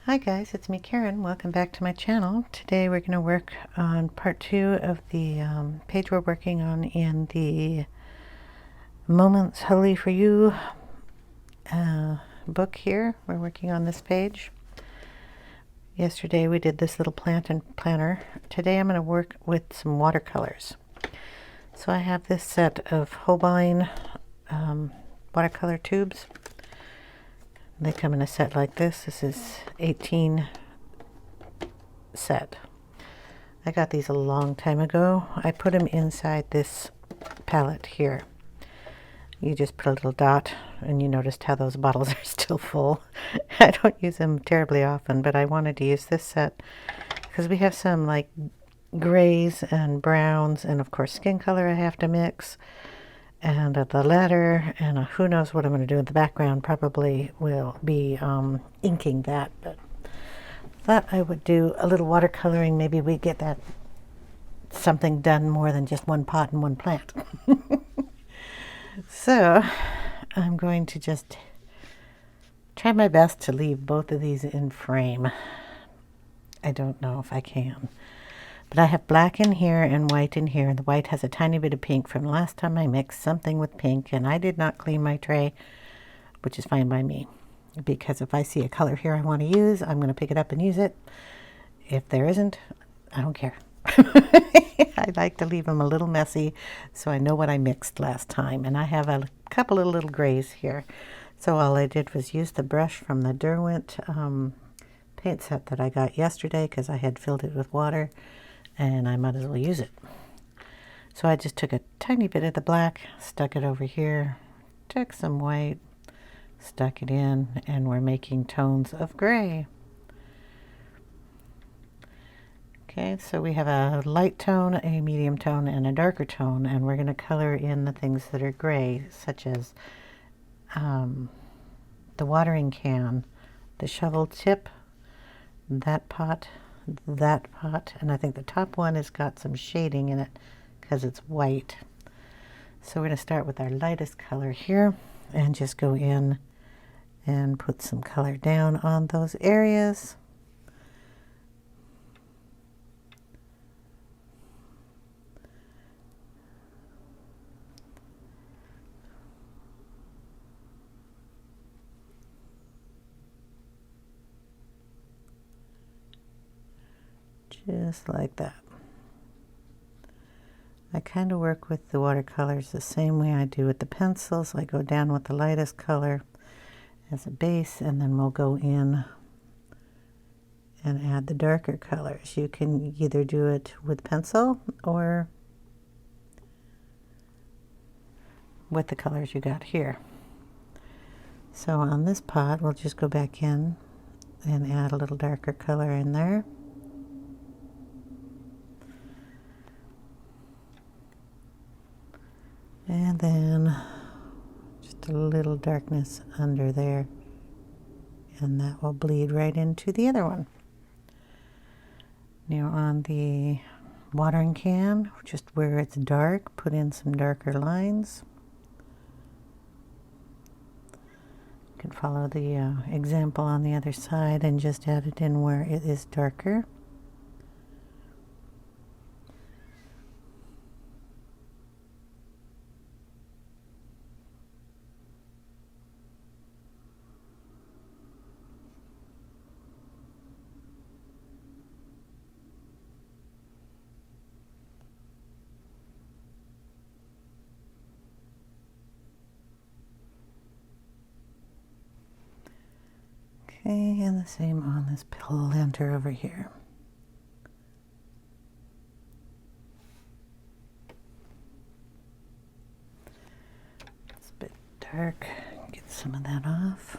Hi guys, it's me Karen. Welcome back to my channel. Today we're going to work on part 2 of the page we're working on in the Moments Holy for You book here. We're working on this page. Yesterday we did this little plant and planter. Today I'm going to work with some watercolors. So I have this set of Holbein watercolor tubes. They come in a set like this. This is 18 set. I got these a long time ago. I put them inside this palette here. You just put a little dot and you noticed how those bottles are still full. I don't use them terribly often, but I wanted to use this set because we have some like grays and browns and of course skin color I have to mix. And the letter, and who knows what I'm going to do in the background. Probably will be inking that, but thought I would do a little watercoloring. Maybe we get that something done more than just one pot and one plant. So I'm going to just try my best to leave both of these in frame. I don't know if I can. But I have black in here and white in here, and the white has a tiny bit of pink from last time I mixed something with pink, and I did not clean my tray, which is fine by me, because if I see a color here I want to use, I'm going to pick it up and use it. If there isn't, I don't care. I like to leave them a little messy so I know what I mixed last time, and I have a couple of little grays here. So all I did was use the brush from the Derwent paint set that I got yesterday because I had filled it with water, and I might as well use it. So I just took a tiny bit of the black, stuck it over here, took some white, stuck it in, and we're making tones of gray. Okay, so we have a light tone, a medium tone, and a darker tone, and we're going to color in the things that are gray, such as the watering can, the shovel tip, that pot, and I think the top one has got some shading in it because it's white. So we're going to start with our lightest color here and just go in and put some color down on those areas. Just like that. I kind of work with the watercolors the same way I do with the pencils. I go down with the lightest color as a base, and then we'll go in and add the darker colors. You can either do it with pencil or with the colors you got here. So on this pot, we'll just go back in and add a little darker color in there. And then just a little darkness under there, and that will bleed right into the other one. Now on the watering can, just where it's dark, put in some darker lines. You can follow the example on the other side and just add it in where it is darker. Okay, and the same on this planter over here. It's a bit dark. Get some of that off.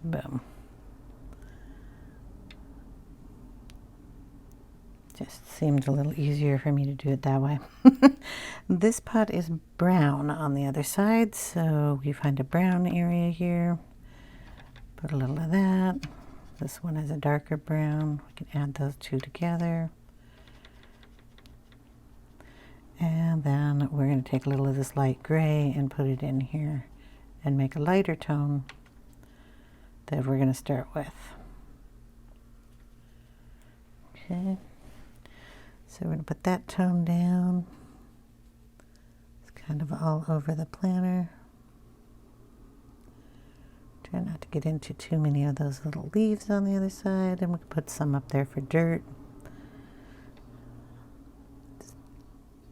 Boom. Just seemed a little easier for me to do it that way. This pot is brown on the other side, so we find a brown area here. Put a little of that. This one is a darker brown. We can add those two together. And then we're going to take a little of this light gray and put it in here and make a lighter tone that we're going to start with. Okay. So we're going to put that tone down. It's kind of all over the planner. Try not to get into too many of those little leaves on the other side, and we can put some up there for dirt.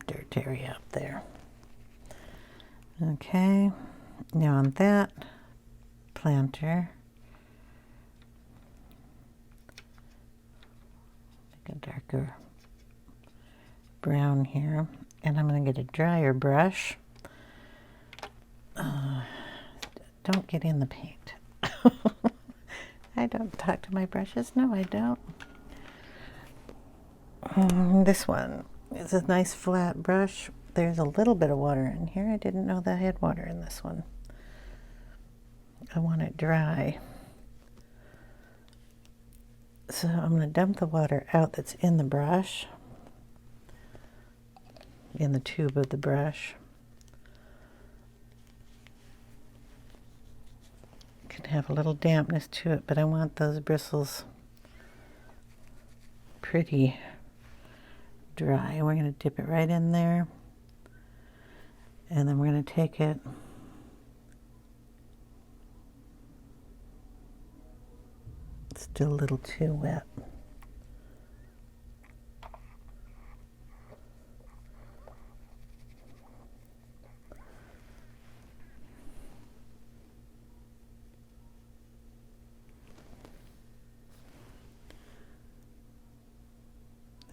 Dirt area up there. Okay, now on that planter, make a darker brown here, and I'm going to get a drier brush. Don't get in the paint. I don't talk to my brushes. No, I don't. This one is a nice flat brush. There's a little bit of water in here. I didn't know that I had water in this one. I want it dry. So I'm going to dump the water out that's in the brush, in the tube of the brush. Can have a little dampness to it, but I want those bristles pretty dry. We're going to dip it right in there, and then we're going to take it still a little too wet.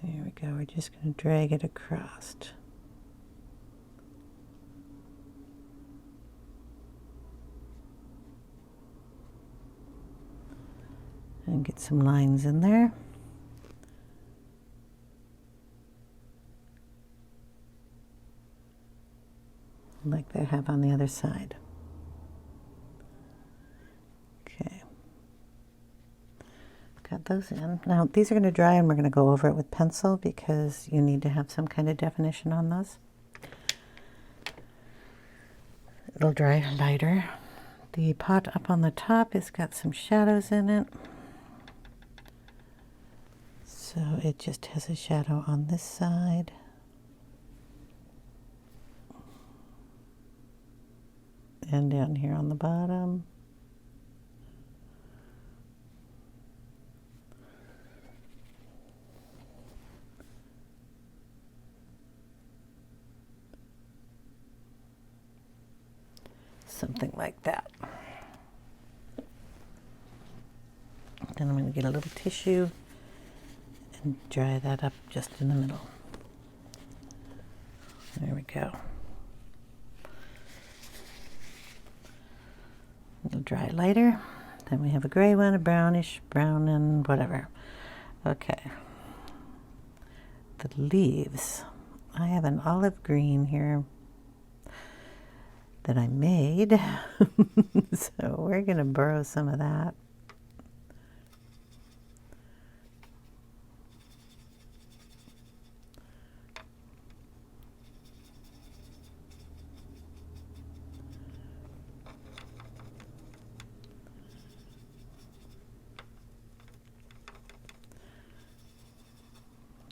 There we go. We're just going to drag it across. And get some lines in there. Like they have on the other side. Okay. Got those in. Now these are going to dry, and we're going to go over it with pencil because you need to have some kind of definition on those. It'll dry lighter. The pot up on the top has got some shadows in it. So it just has a shadow on this side. And down here on the bottom. Something like that. Then I'm going to get a little tissue and dry that up just in the middle. There we go. It'll dry lighter. Then we have a gray one, a brownish, brown, and whatever. Okay. The leaves. I have an olive green here that I made. So we're going to borrow some of that.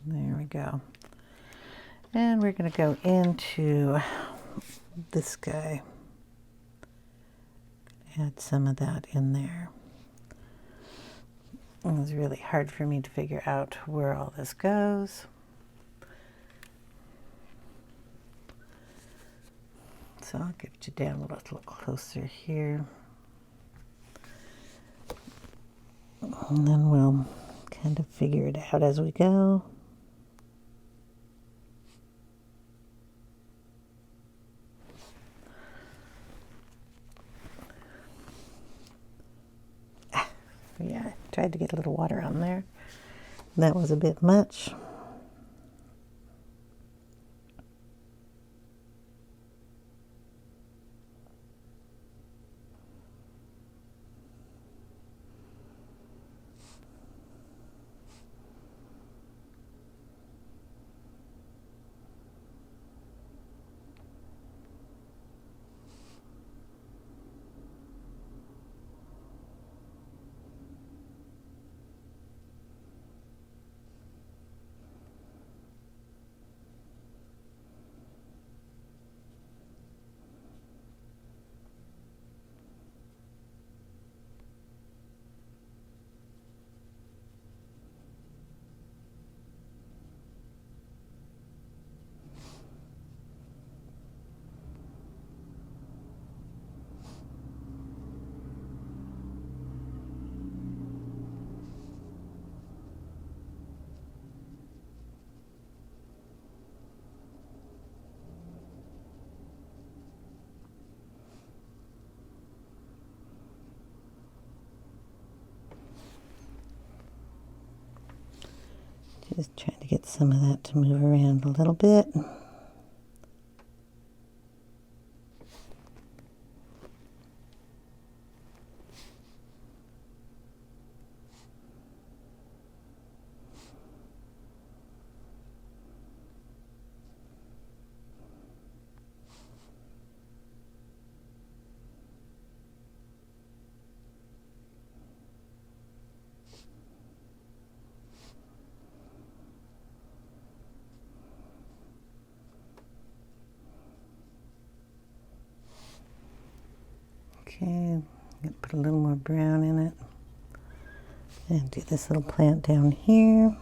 There we go. And we're going to go into this guy. Add some of that in there. It was really hard for me to figure out where all this goes. So I'll get you down a little closer here. And then we'll kind of figure it out as we go. Yeah, I tried to get a little water on there. That was a bit much. Just trying to get some of that to move around a little bit. Okay, put a little more brown in it. And do this little plant down here.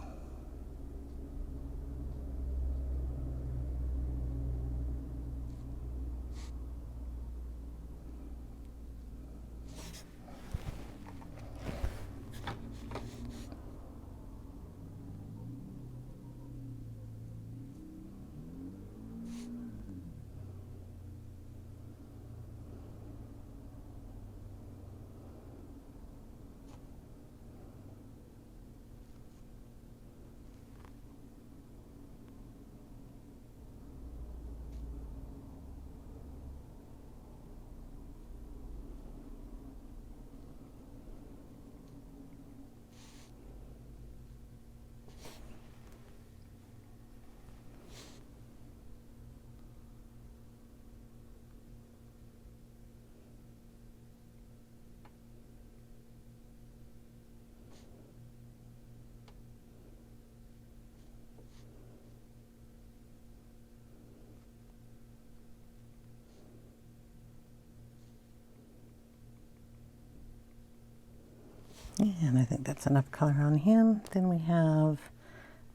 And I think that's enough color on him. Then we have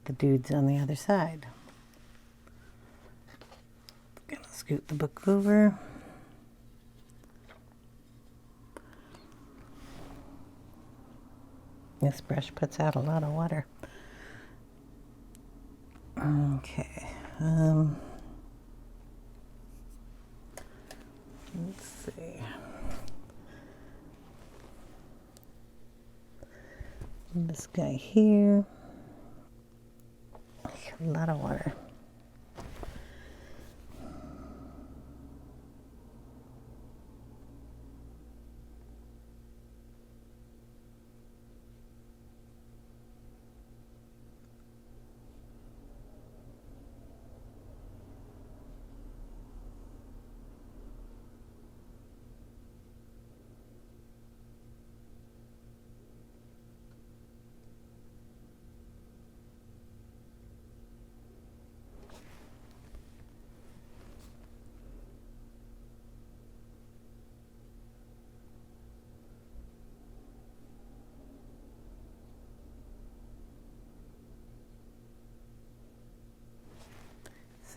the dudes on the other side. Gonna scoot the book over. This brush puts out a lot of water. Okay. Let's see. This guy here. A lot of water.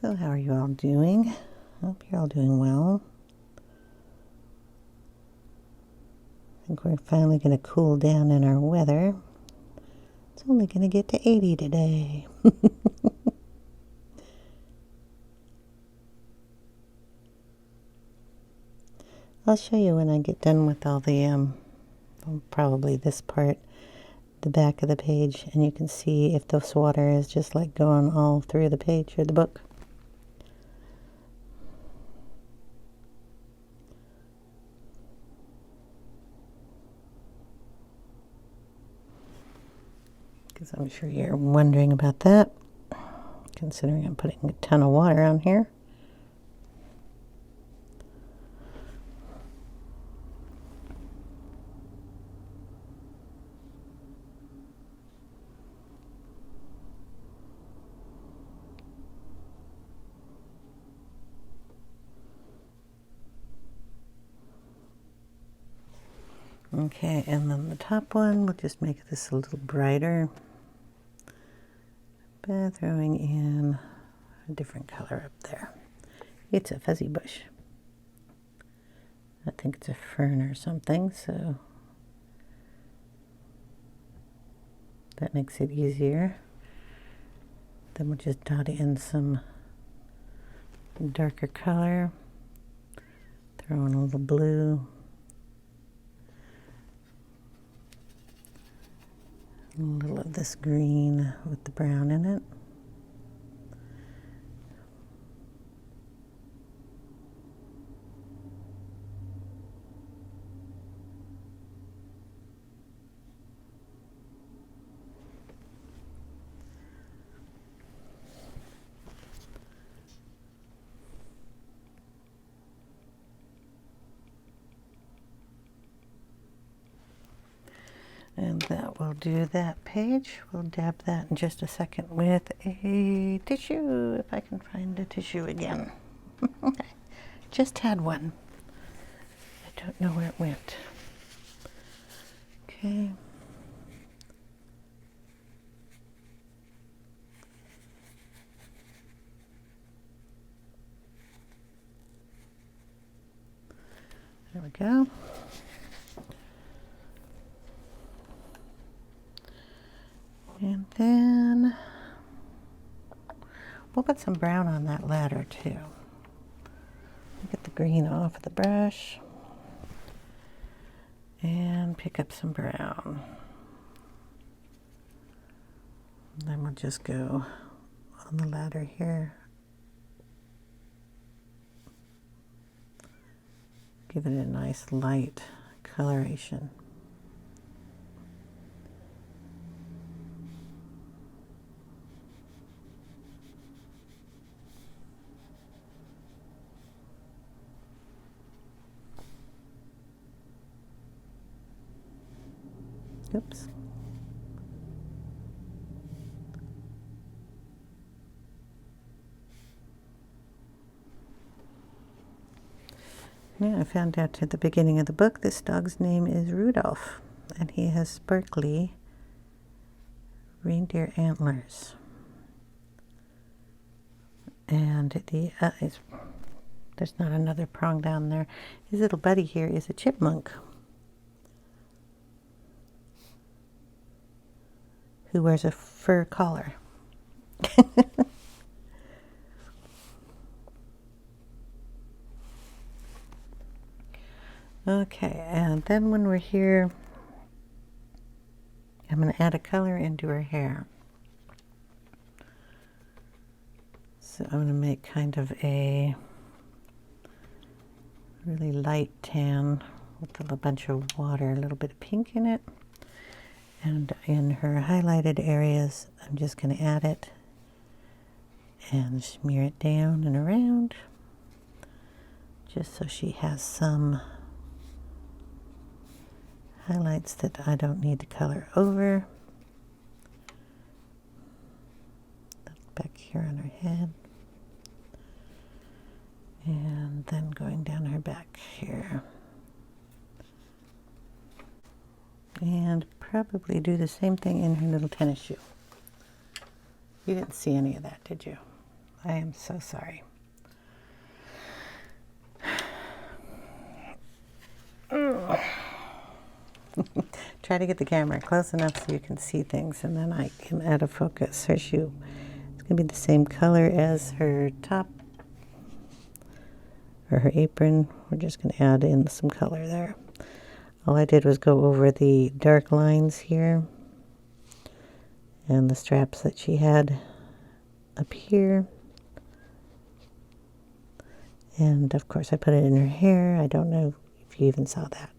So how are you all doing? Hope you're all doing well. I think we're finally going to cool down in our weather. It's only going to get to 80 today. I'll show you when I get done with all the, probably this part, the back of the page, and you can see if this water is just like going all through the page or the book. Because I'm sure you're wondering about that, considering I'm putting a ton of water on here. Okay, and then the top one, we'll just make this a little brighter by throwing in a different color up there. It's a fuzzy bush. I think it's a fern or something, so that makes it easier. Then we'll just dot in some darker color, throw in a little blue, a A little of this green with the brown in it. And that will do that page. We'll dab that in just a second with a tissue, if I can find a tissue again. Just had one. I don't know where it went. Okay. There we go. And then we'll put some brown on that ladder too. Get the green off of the brush and pick up some brown. And then we'll just go on the ladder here. Give it a nice light coloration. Oops. Yeah, I found out at the beginning of the book this dog's name is Rudolph, and he has sparkly reindeer antlers. And there's not another prong down there. His little buddy here is a chipmunk who wears a fur collar. Okay, and then when we're here, I'm going to add a color into her hair. So I'm going to make kind of a really light tan with a little bunch of water, a little bit of pink in it. And in her highlighted areas, I'm just going to add it and smear it down and around, just so she has some highlights that I don't need to color over. Back here on her head. And then going down her back here. And probably do the same thing in her little tennis shoe. You didn't see any of that, did you? I am so sorry. Try to get the camera close enough so you can see things, and then I can add a focus. Her shoe is going to be the same color as her top or her apron. We're just going to add in some color there. All I did was go over the dark lines here and the straps that she had up here. And of course I put it in her hair. I don't know if you even saw that.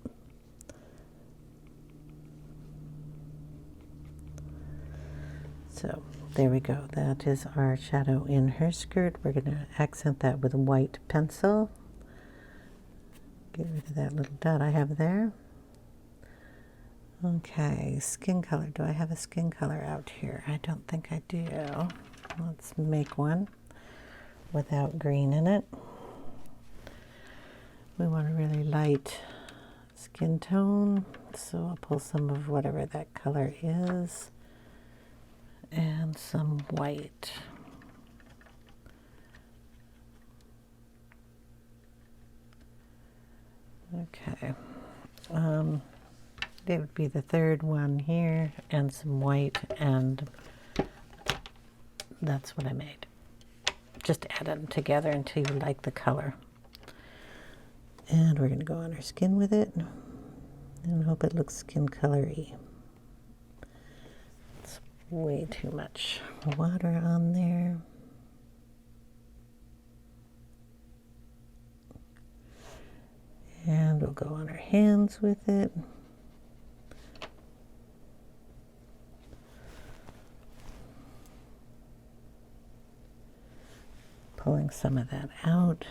So there we go. That is our shadow in her skirt. We're going to accent that with a white pencil. Get rid of that little dot I have there. Okay, skin color. Do I have a skin color out here? I don't think I do. Let's make one without green in it. We want a really light skin tone, so I'll pull some of whatever that color is and some white. Okay. It would be the third one here, and some white, and that's what I made. Just add them together until you like the color. And we're going to go on our skin with it and hope it looks skin colory. way too much water on there. And we'll go on our hands with it. Pulling some of that out.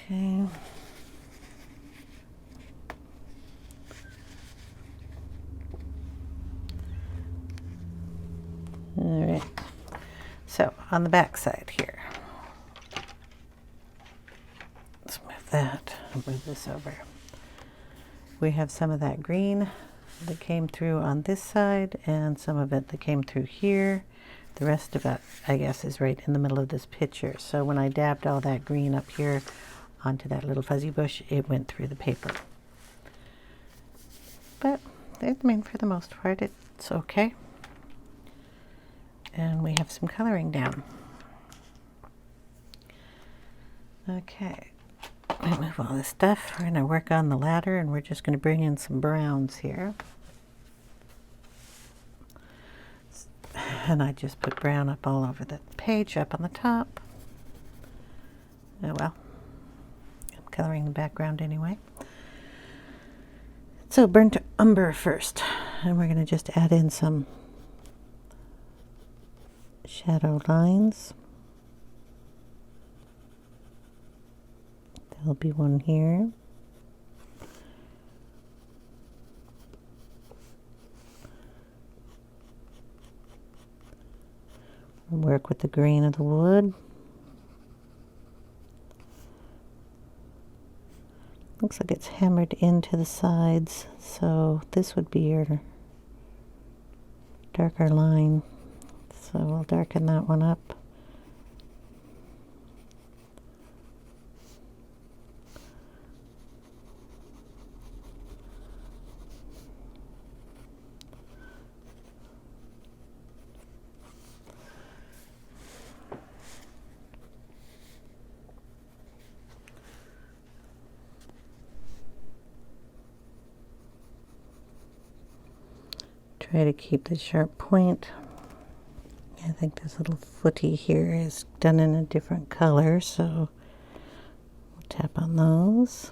Okay. All right. So on the back side here, let's move that. I'll move this over. We have some of that green that came through on this side and some of it that came through here. The rest of it, I guess, is right in the middle of this picture. So when I dabbed all that green up here onto that little fuzzy bush, it went through the paper. But I mean, for the most part, it's okay. And we have some coloring down. Okay, I move all this stuff. We're going to work on the ladder, and we're just going to bring in some browns here. And I just put brown up all over the page, up on the top. Oh well, I'm coloring the background anyway. So burnt umber first, and we're going to just add in some shadow lines. There'll be one here. Work with the grain of the wood. Looks like it's hammered into the sides, so this would be your darker line. So we'll darken that one up. Try to keep the sharp point. I think this little footy here is done in a different color, so we'll tap on those.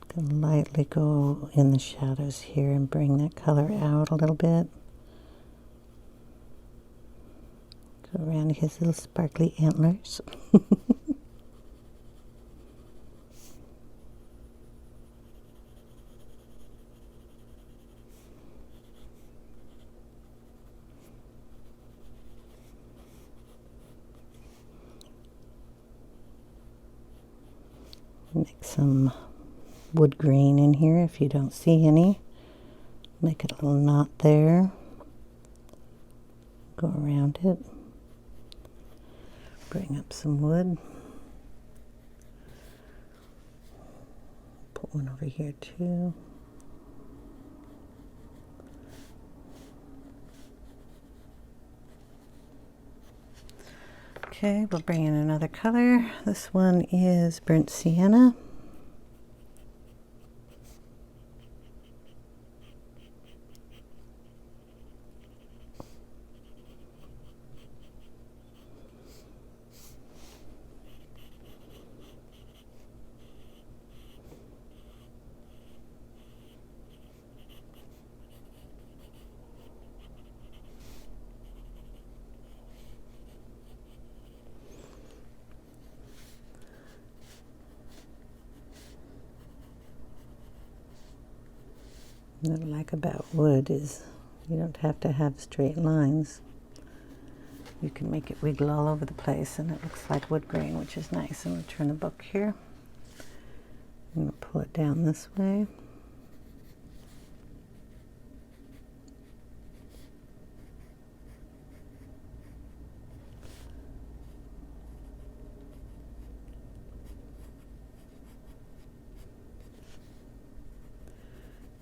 Can lightly go in the shadows here and bring that color out a little bit. Go around his little sparkly antlers. Make some wood grain in here if you don't see any. Make a little knot there. Go around it. Bring up some wood. Put one over here too. Okay, we'll bring in another color. This one is burnt sienna. What I like about wood is you don't have to have straight lines. You can make it wiggle all over the place and it looks like wood grain, which is nice. I'm going to turn the book here. I'm going to pull it down this way.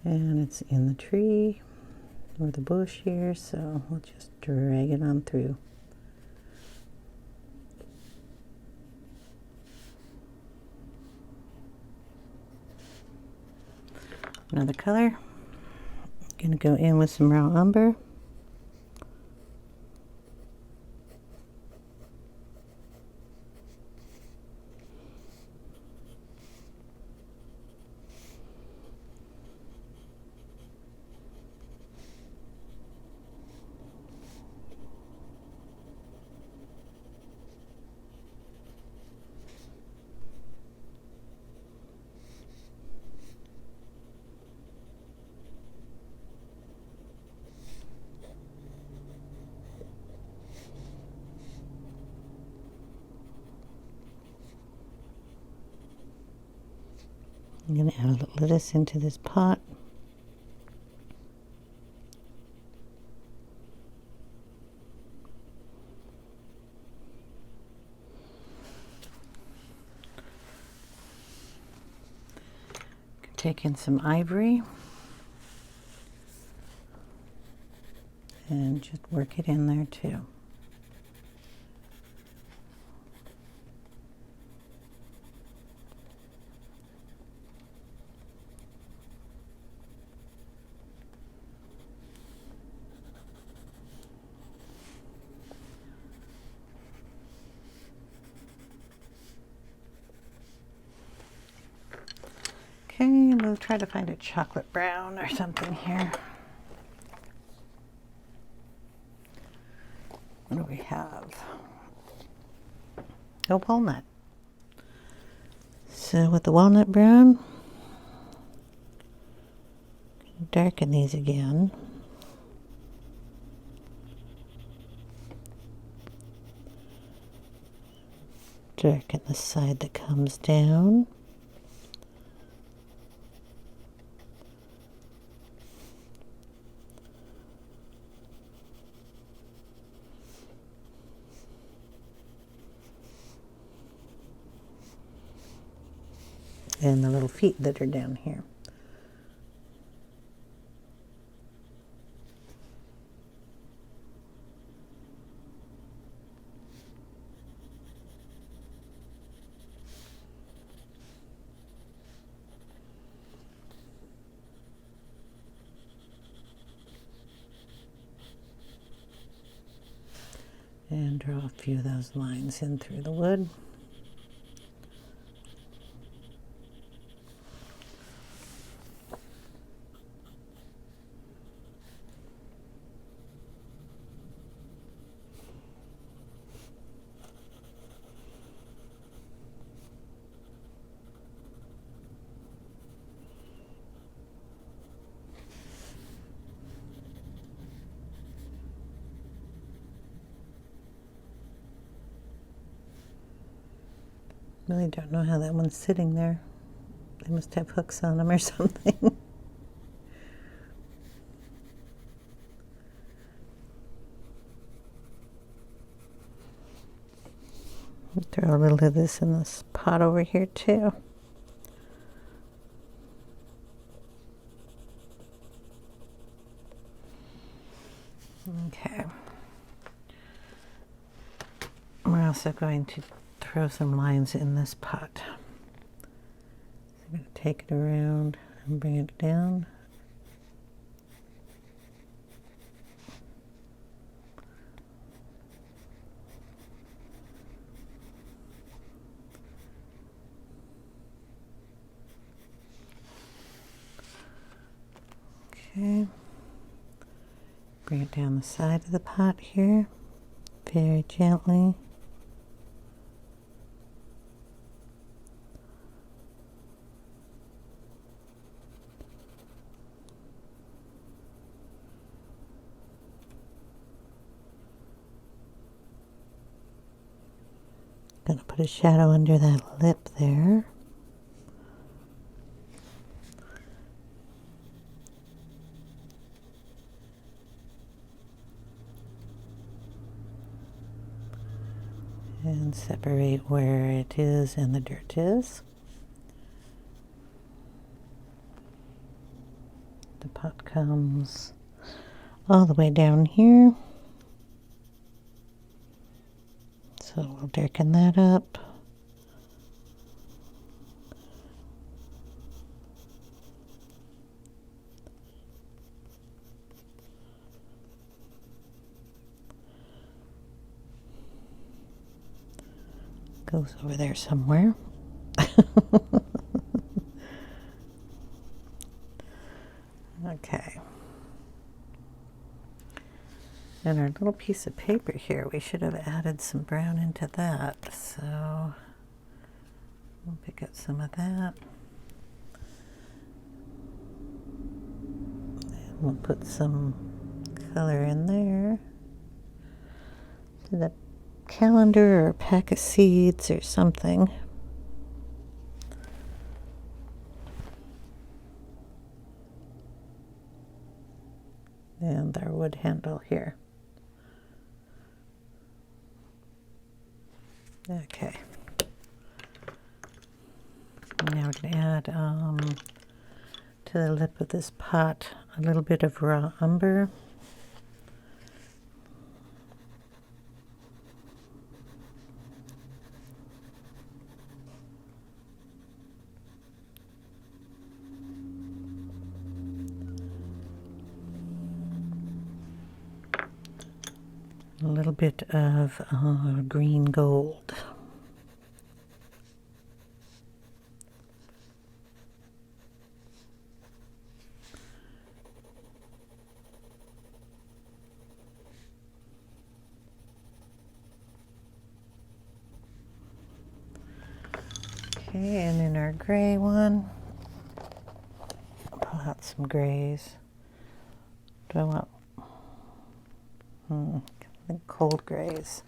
And it's in the tree or the bush here, so we'll just drag it on through. Another color. Gonna go in with some raw umber. I'm going to add a little lettuce into this pot. Take in some ivory and just work it in there too. Okay, we'll try to find a chocolate brown or something here. What do we have? Oh, walnut. So with the walnut brown, darken these again. Darken the side that comes down. And the little feet that are down here. And draw a few of those lines in through the wood. Really don't know how that one's sitting there. They must have hooks on them or something. Throw a little of this in this pot over here too. Okay. We're also going to throw some lines in this pot. So I'm going to take it around and bring it down. Okay. Bring it down the side of the pot here, very gently. Gonna put a shadow under that lip there. And separate where it is and the dirt is. comes all the way down here. So we'll darken that up. Goes over there somewhere. Okay. And our little piece of paper here, we should have added some brown into that. So we'll pick up some of that. And we'll put some color in there. So that calendar or a pack of seeds or something. And our wood handle here. Okay. Now we're going to add to the lip of this pot a little bit of raw umber. A little bit of green gold. Okay, and in our gray one, pull out some grays. Do I want cold grays?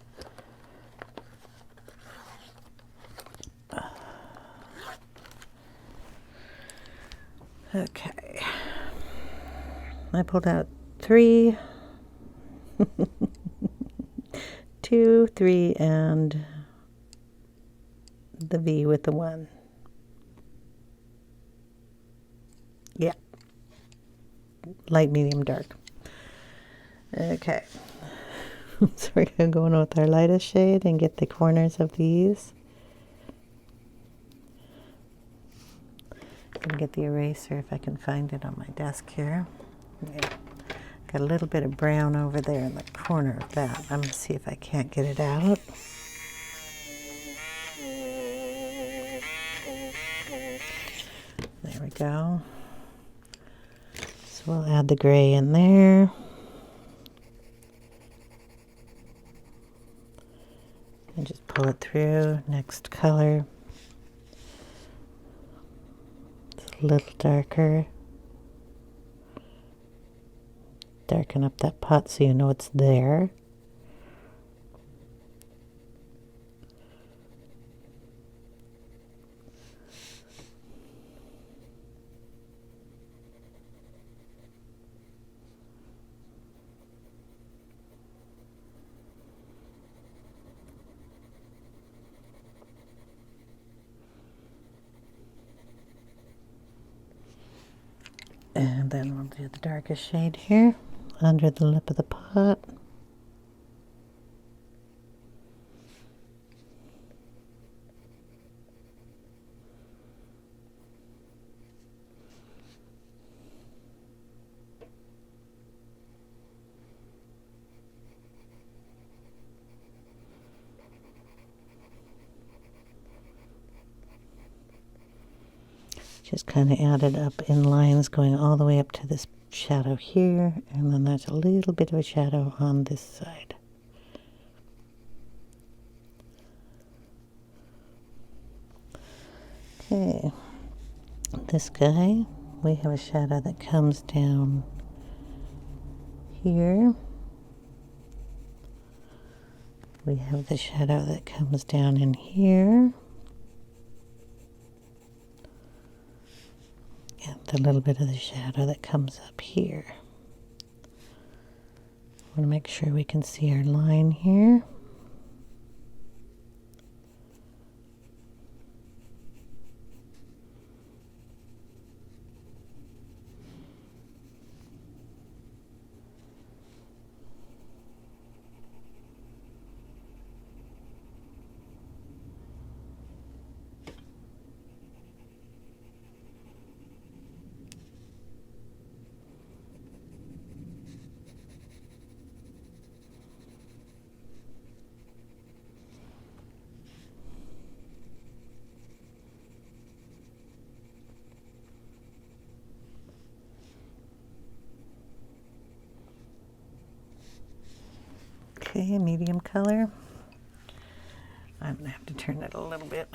Okay. I pulled out 3, 2, 3, and the V with the 1. Yeah. Light, medium, dark. Okay. So we're going to go in with our lightest shade and get the corners of these. I'm going to get the eraser if I can find it on my desk here. Yeah. Got a little bit of brown over there in the corner of that. I'm going to see if I can't get it out. There we go. So we'll add the gray in there. And just pull it through. Next color. It's a little darker. Darken up that pot so you know it's there. And then we'll do the darkest shade here under the lip of the pot. Just kind of add it up in lines going all the way up to this shadow here, and then there's a little bit of a shadow on this side. Okay, this guy, we have a shadow that comes down here. We have the shadow that comes down in here. And a little bit of the shadow that comes up here. I want to make sure we can see our line here. Okay, medium color. I'm gonna have to turn it a little bit.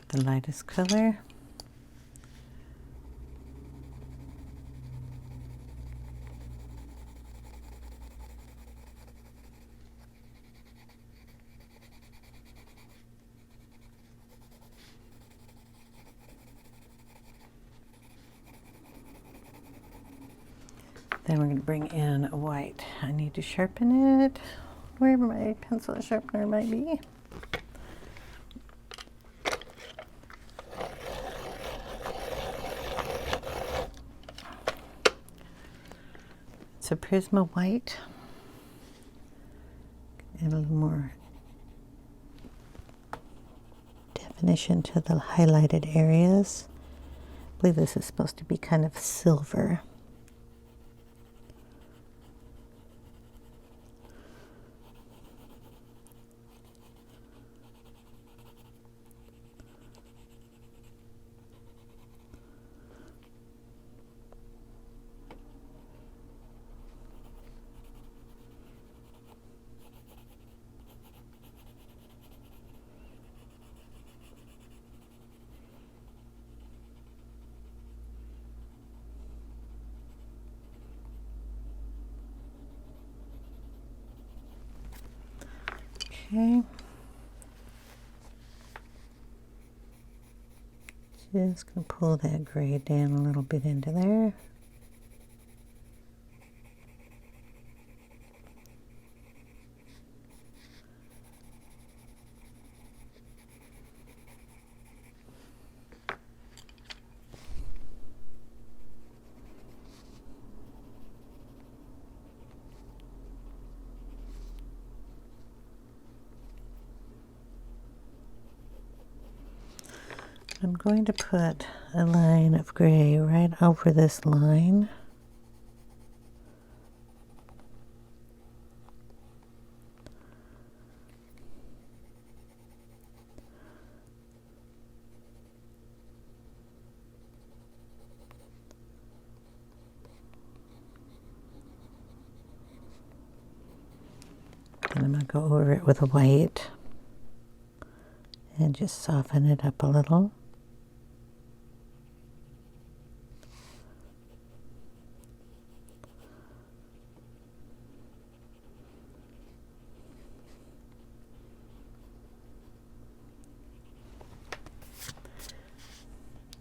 The lightest color. Then we're going to bring in a white. I need to sharpen it wherever my pencil sharpener might be. It's a Prisma white and a little more definition to the highlighted areas. I believe this is supposed to be kind of silver. Okay. Just going to pull that gray down a little bit into there. I'm going to put a line of gray right over this line. And I'm going to go over it with a white and just soften it up a little.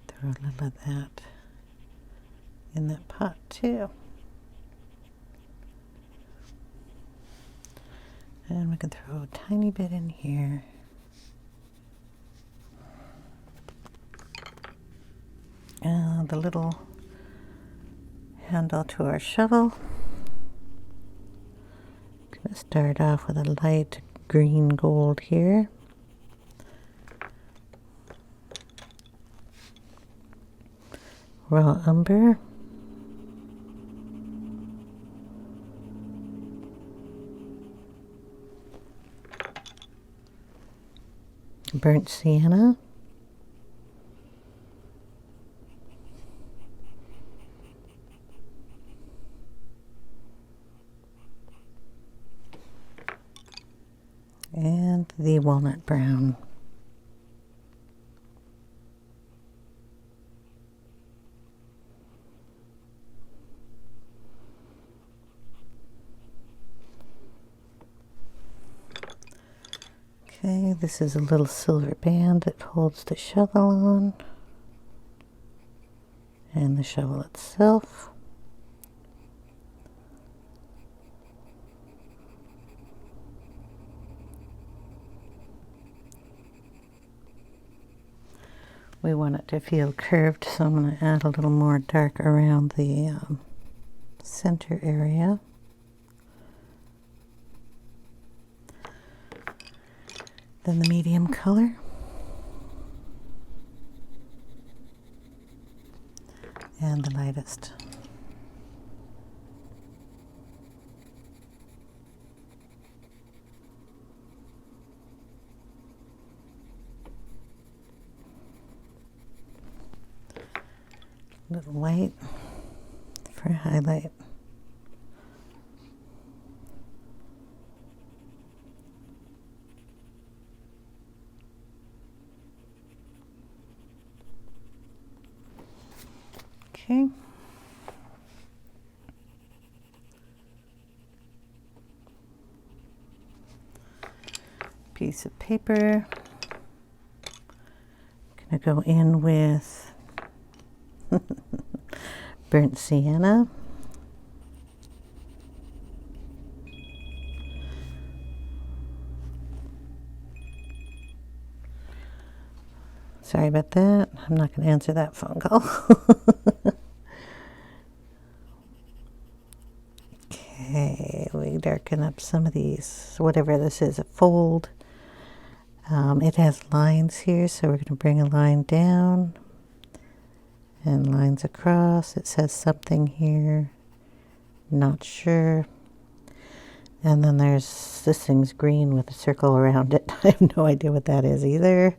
Throw a little of that in that pot too. And we can throw a tiny bit in here. And the little handle to our shovel. I'm going to start off with a light green gold here. Raw umber. Burnt sienna. And the walnut brown. Okay, this is a little silver band that holds the shovel on and the shovel itself. We want it to feel curved, so I'm going to add a little more dark around the center area. Then the medium color. And the lightest. Little white for highlight. Okay. Piece of paper. Gonna go in with burnt sienna. Sorry about that. I'm not going to answer that phone call. Okay, we darken up some of these, whatever this is, a fold. It has lines here, so we're going to bring a line down and lines across. It says something here, not sure. And then there's, this thing's green with a circle around it. I have no idea what that is either.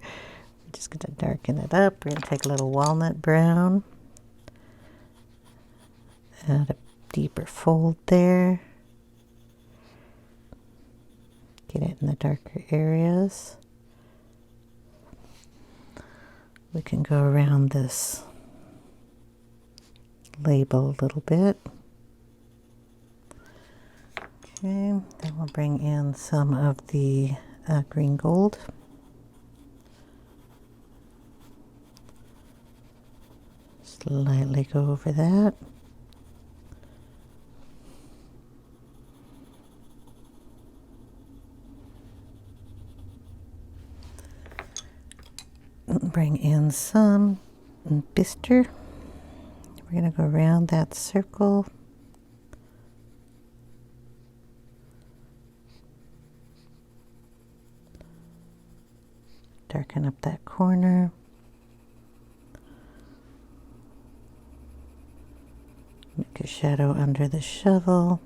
We're just going to darken it up. We're going to take a little walnut brown. Add a deeper fold there. Get it in the darker areas. We can go around this label a little bit. Okay, then we'll bring in some of the green gold. Slightly go over that. Bring in some Bister. We're going to go around that circle. Darken up that corner. Make a shadow under the shovel.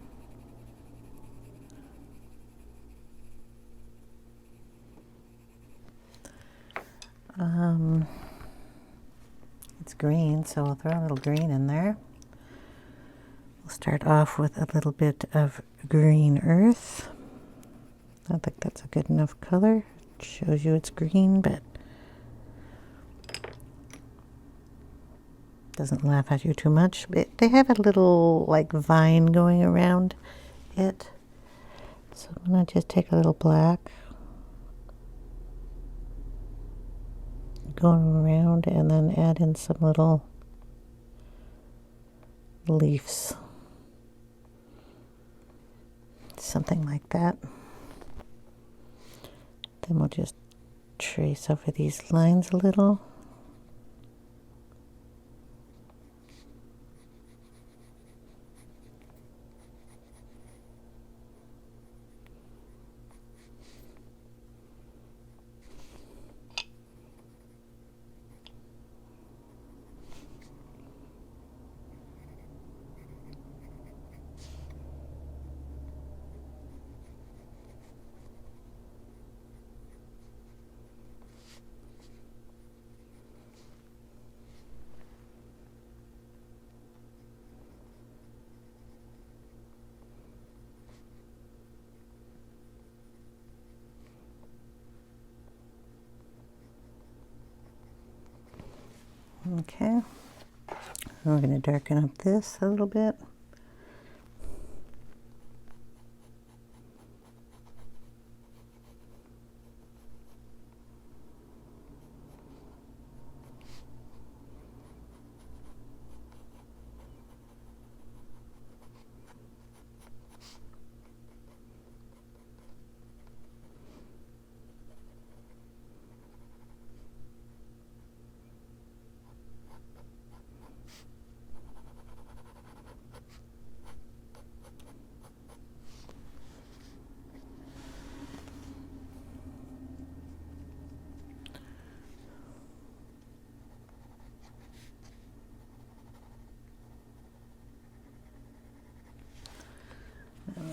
It's green, so we'll throw a little green in there. We'll start off with a little bit of green earth. I think that's a good enough color. It shows you it's green, but doesn't laugh at you too much. But they have a little like vine going around it. So I'm going to just take a little black, going around, and then add in some little leaves. Something like that. Then we'll just trace over these lines a little. Okay, we're going to darken up this a little bit.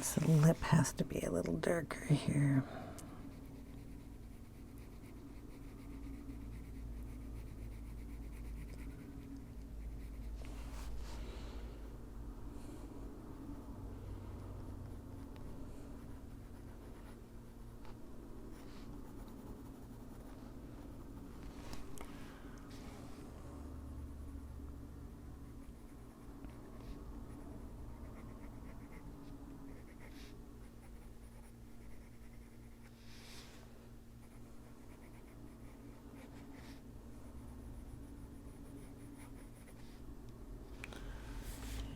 So the lip has to be a little darker here.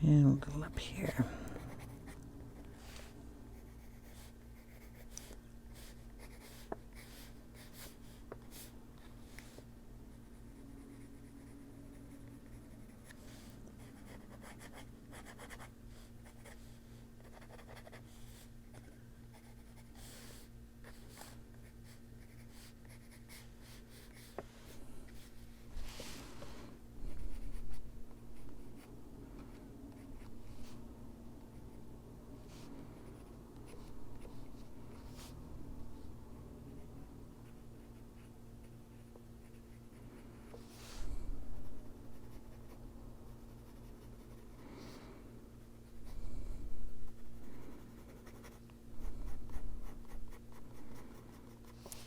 And a little up here.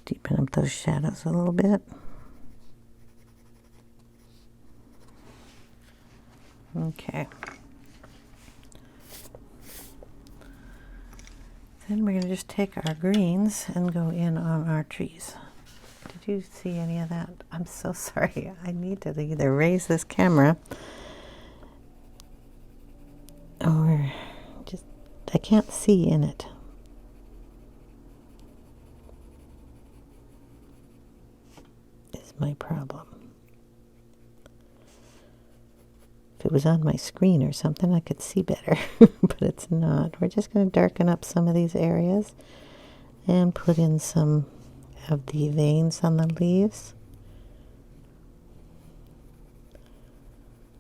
Deepen up those shadows a little bit. Okay. Then we're going to just take our greens and go in on our trees. Did you see any of that? I'm so sorry. I need to either raise this camera or just, I can't see in it. Is my problem. If it was on my screen or something, I could see better, but it's not. We're just going to darken up some of these areas and put in some of the veins on the leaves,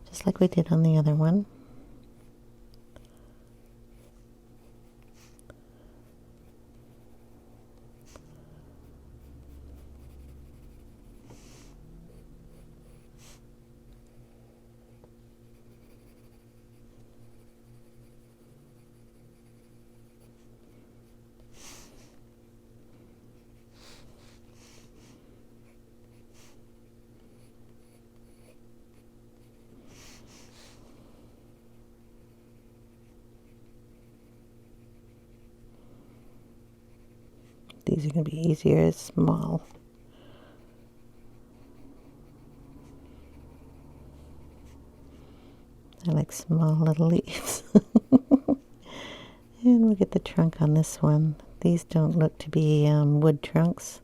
just like we did on the other one. These are going to be easier as small. I like small little leaves. And we'll get the trunk on this one. These don't look to be wood trunks.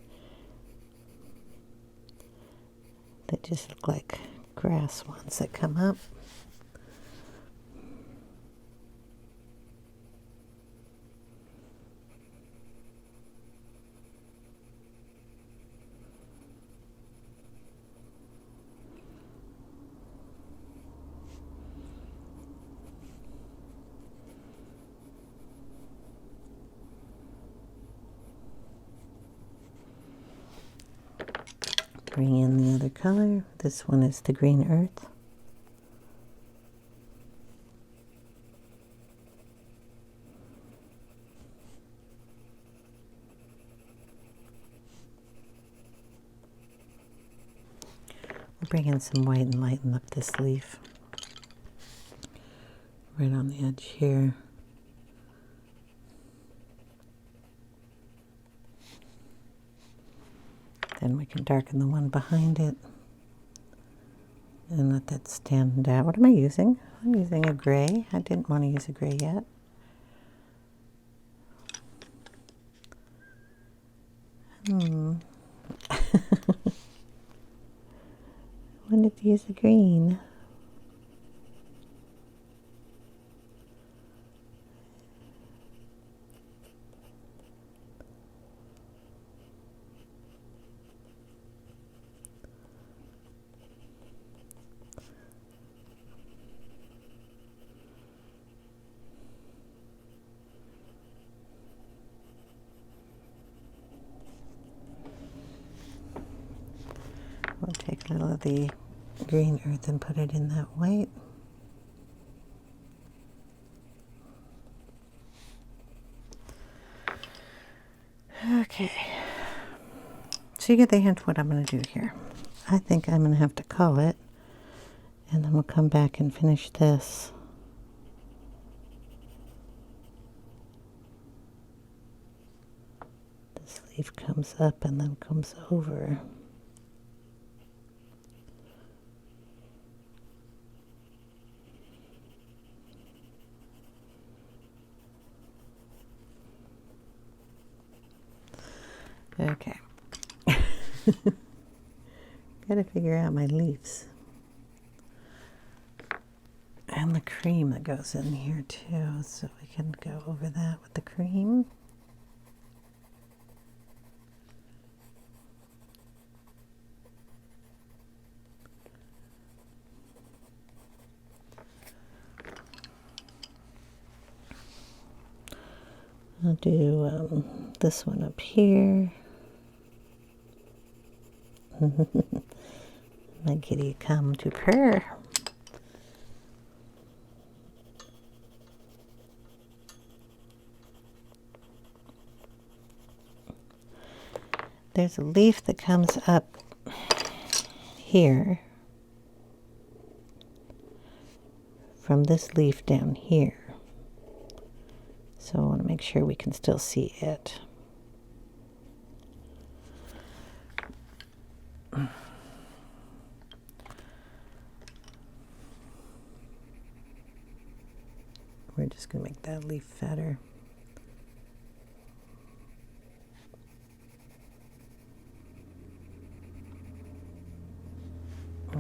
They just look like grass ones that come up. Bring in the other color. This one is the green earth. We'll bring in some white and lighten up this leaf. Right on the edge here. Then we can darken the one behind it and let that stand out. What am I using? I'm using a gray. I didn't want to use a gray yet. I wanted to use a green. a little of the green earth and put it in that white. Okay, so you get the hint what I'm going to do here. I think I'm going to have to call it, and then we'll come back and finish this. This leaf comes up and then comes over. Okay. Gotta figure out my leaves. And the cream that goes in here too, so we can go over that with the cream. I'll do this one up here. My kitty come to purr. There's a leaf that comes up here from this leaf down here. So I want to make sure we can still see it. We're just going to make that leaf fatter.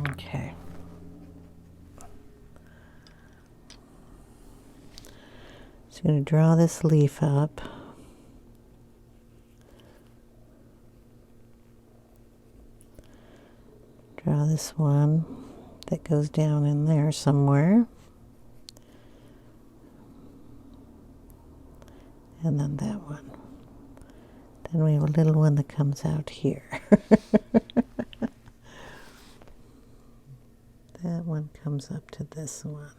Okay. So I'm going to draw this leaf up. Draw this one that goes down in there somewhere. And then that one. Then we have a little one that comes out here. That one comes up to this one.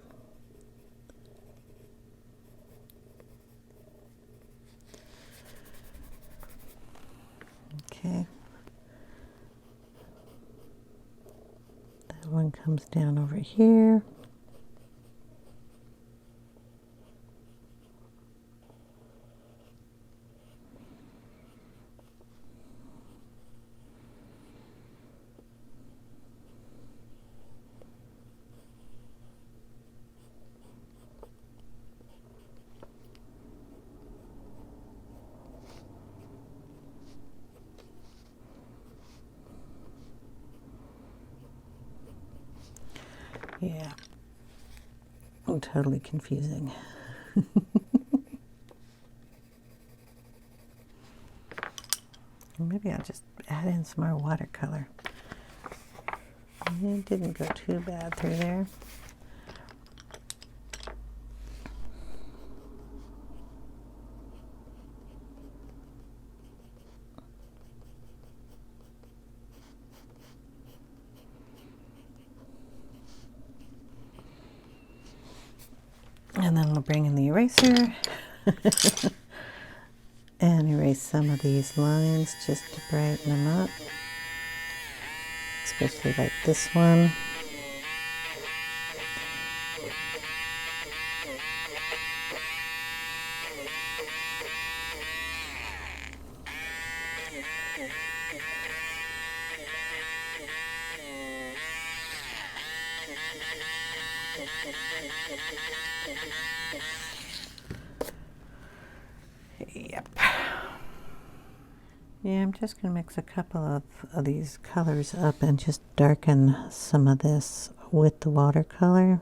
Okay. That one comes down over here. Yeah, totally confusing. Maybe I'll just add in some more watercolor. It didn't go too bad through there. And then we'll bring in the eraser and erase some of these lines just to brighten them up, especially like this one. Yep. Yeah, I'm just going to mix a couple of these colors up and just darken some of this with the watercolor.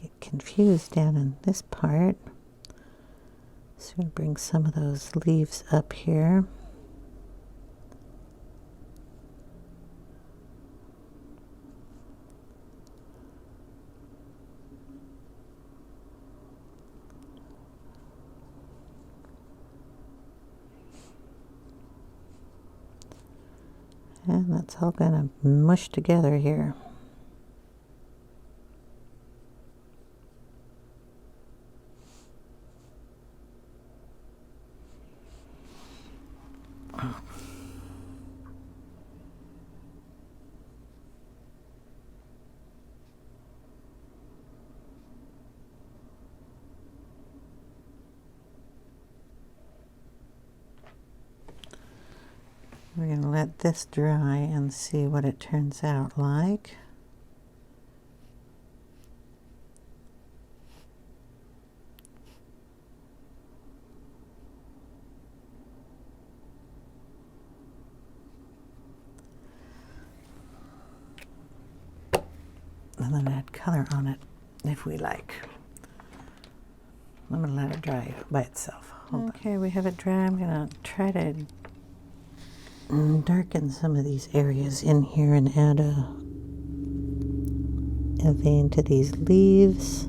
Get confused down in this part. So I'm going to bring some of those leaves up here. And that's all gonna mush together here. We're going to let this dry and see what it turns out like. And then add color on it if we like. I'm going to let it dry by itself. Okay, we have it dry. I'm going to try to darken some of these areas in here and add a vein to these leaves.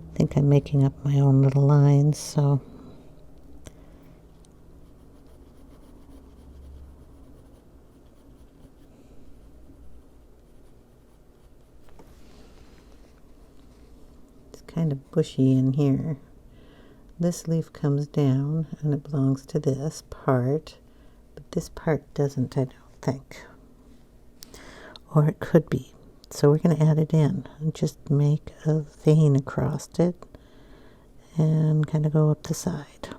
I think I'm making up my own little lines, so it's kind of bushy in here. This leaf comes down and it belongs to this part, but this part doesn't, I don't think. Or it could be. So we're going to add it in and just make a vein across it and kind of go up the side.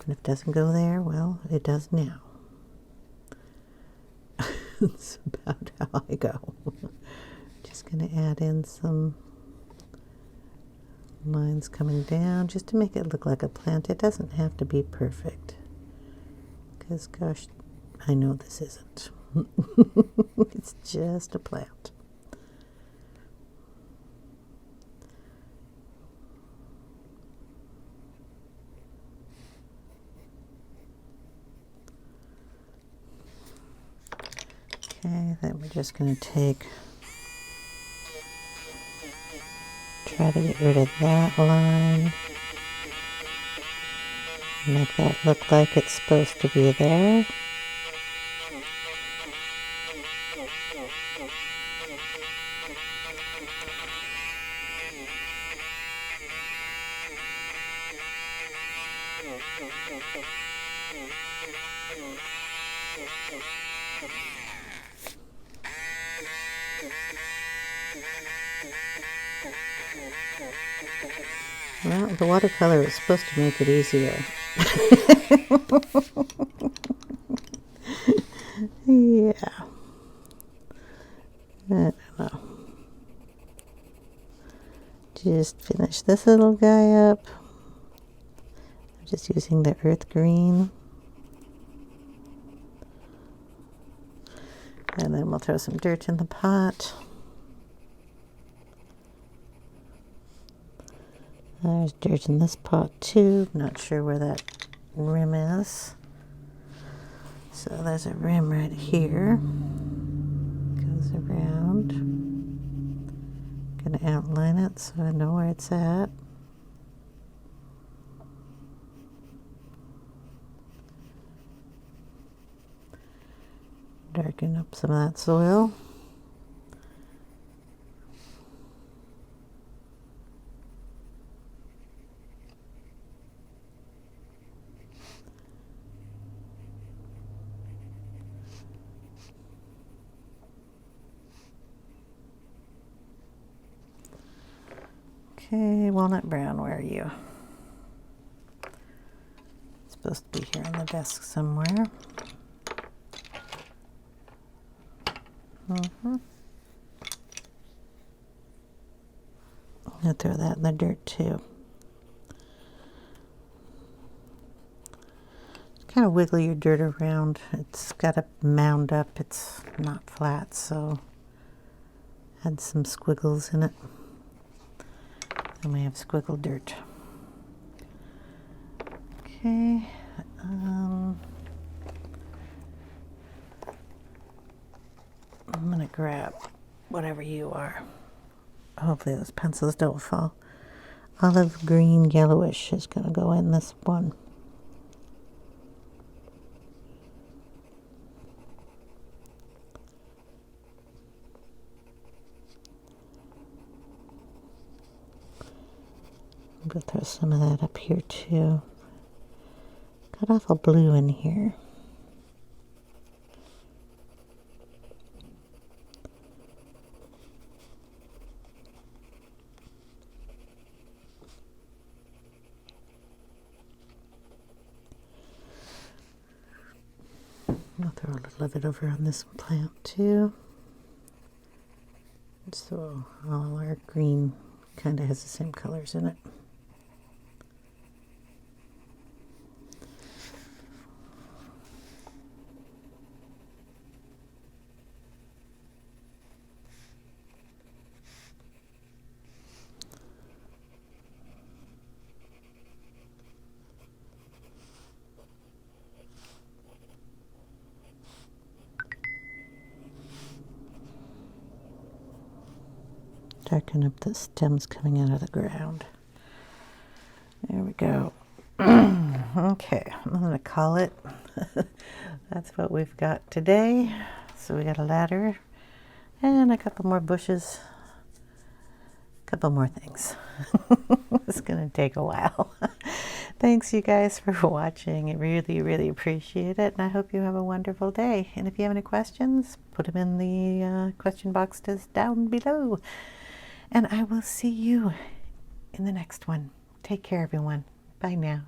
And if it doesn't go there, well, it does now. That's about how I go. Just going to add in some lines coming down just to make it look like a plant. It doesn't have to be perfect. Because, gosh, I know this isn't. It's just a plant. Okay, then we're just going to try to get rid of that line. Make that look like it's supposed to be there. Well, the watercolor is supposed to make it easier. Yeah. I don't know. Just finish this little guy up. I'm just using the earth green. And then we'll throw some dirt in the pot. There's dirt in this pot too. Not sure where that rim is. So there's a rim right here. Goes around. Gonna outline it so I know where it's at. Darken up some of that soil. Okay, walnut brown, where are you? It's supposed to be here on the desk somewhere. I'm gonna throw that in the dirt too. Kind of wiggle your dirt around. It's got a mound up. It's not flat, so add some squiggles in it. And we have squiggle dirt. Okay. I'm gonna grab whatever you are. Hopefully those pencils don't fall. Olive green yellowish is gonna go in this one. I'm going to throw some of that up here too. Got awful blue in here. I'll throw a little of it over on this plant too. So all our green kind of has the same colors in it. Darken up the stems coming out of the ground. There we go. Okay, I'm going to call it. That's what we've got today. So we got a ladder and a couple more bushes, a couple more things. It's going to take a while. Thanks you guys for watching. I really, really appreciate it. And I hope you have a wonderful day. And if you have any questions, put them in the question box just down below. And I will see you in the next one. Take care, everyone. Bye now.